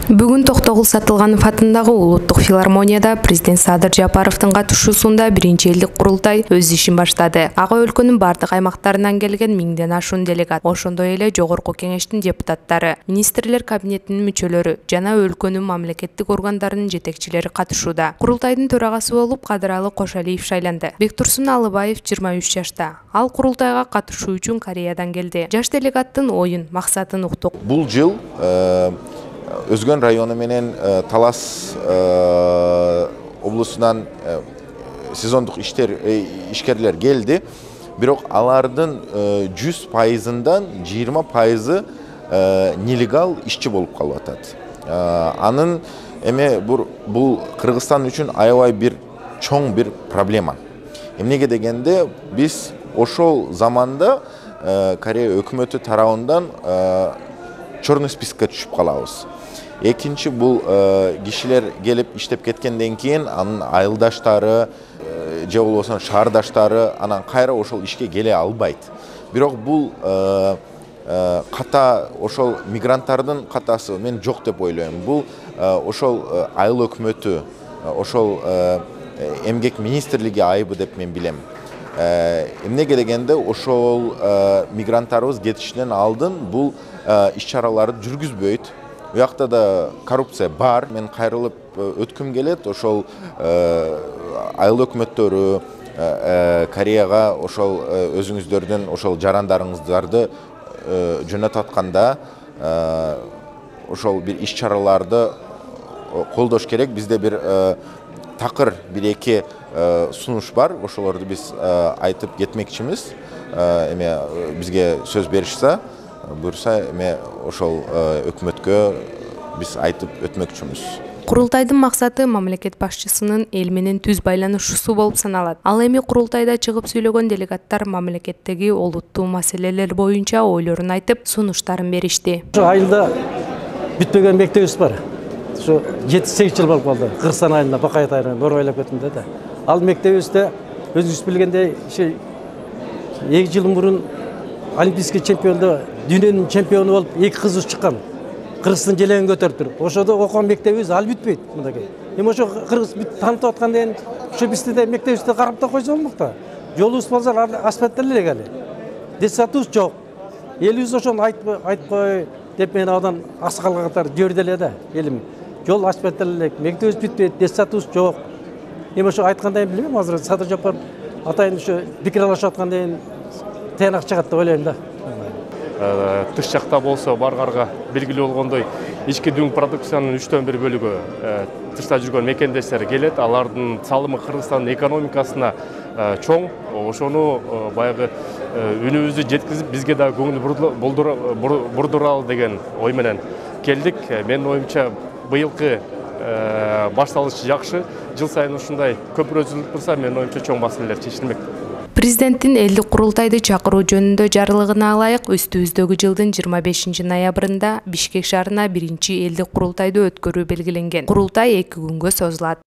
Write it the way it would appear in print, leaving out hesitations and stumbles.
Бүгін Тоқтоғұл Сатылғанов атындағы Улуттық филармонияда президент Садыр Жапаровтың қатысуында биринчи элдик курултай өз ишин баштады. Ага өлкөнүн бардык аймактарынан келген 1000ден ашуун делегат, ошондой эле жогорку кеңештин депутаттары, министрлер кабинетинин мүчөлөрү жана өлкөнүн мамлекеттик органдарынын жетекчилери катышууда. Курултайдын төрагасы болуп Кадыралы Кошалиев шайланды. Бектурсун Алыбаев 23 жашта. Ал курултайга катышуу үчүн Кореядан келди. Жаш делегаттын оюн, максатын уктук. Бул жыл Özgön rayonu менен Талас облусунан сезондук ишкерлер келди. Бирок алардын 100%-дан 20%-ы нелегал ишчи болуп калып атат. Анын эме бул Кыргызстан үчүн аябай бир чоң бир проблема. Эмнеге дегенде биз ошол заманда Корея өкмөтү тарабынан чорный спискке түшүп калабыз. Экинчи бул кишилер келип иштеп кеткенден кийин анын айылдаштары же болбосо шаардаштары анан кайра ошол ишке келе албайт. Бирок бул ката ошол мигранттардын катасы мен жок деп ойлойм. Бул ошол айыл өкмөтү, ошол эмгек министрлиги айыбы деп мен билем. Эмнеге дегенде ошол мигранттарыбыз кетишинен алдын бул иш-чараларды жүргүзбөйт. Уякта да коррупция бар. Мен кайрылып өткүм келет. Ошол айыл өкмөттөрү Кореяга ошол өзүңүздөрдүн ошол жарандарыңыздарды жөнөтүп атканда ошол бир иш-чараларды колдош керек. Бизде бир такыр бир-эки сунуш бар. Ошолорду биз айтып кетмекчимиз. Эме бизге сөз беришсе, буюрса эме ошол өкмөткө биз айтып өтмөкчүмүз. Курултайдын максаты мамлекет башчысынын эл менен түз байланышуусу болуп саналат. Ал эми курултайда чыгып сүйлөгөн делегаттар мамлекеттеги олуттуу маселелер боюнча ойлорун айтып, сунуштарын беришти. Айылда бүтпөгөн мектебибиз бар. Şu 7-8 жыл болуп калды. Кыргызстан айылында Бакай айылында Борбайлап кетинде да. Ал мектебибизде өзүңүз билгендей 2 жыл мурун олимпийский чемпиондо дүйнөнүн чемпиону болуп 2 кызыбыз чыккан. Кыргыздын желегин көтөрүп туруп. Ошодо окуган мектебибиз ал бүтпөйт мындагы. Эми ошо кыргыз таанытып аткандан кийин ошо бизде де мектебибизде карап да койсо болмок да. Жолубуз болсо асфальттеле элек али. Детсадыбыз жок. Элибиз ошону айтып кой деп мен адан аксакалга катары жиберделе да элим. Жол асфальттеле элек, мектебибиз бүтпөйт, детсадыбыз жок. Эми ошо айткандай билбейм, азыр Садыр Жапаров атайын ошо пикир алышып аткандан кийин тыянак чыгат деп ойлойм да. Тыш жакта болсо баргарга белгилүү болгондой ички дүң продукциянын 3/1 бөлүгү тышта жүргөн мекендештер келет. Алардын салымы Кыргызстандын экономикасына чоң. Ошону баягы үнүбүздү жеткизип, бизге да көңүл бурдуралы деген ой менен келдик. Менин оюмча быйылкы башталыш жакшы. Жыл сайын ушундай көпүрөзүлүк турса, менин оюмча чоң маселелер чечилмек. Президенттин элдик курултайды чакыруу жөнүндө жарлыгына ылайык үстүбүздөгү жылдын 25 ноябрында Бишкек шаарына биринчи элдик курултайды өткөрүү белгиленген. Курултай 2 күнгө созулат.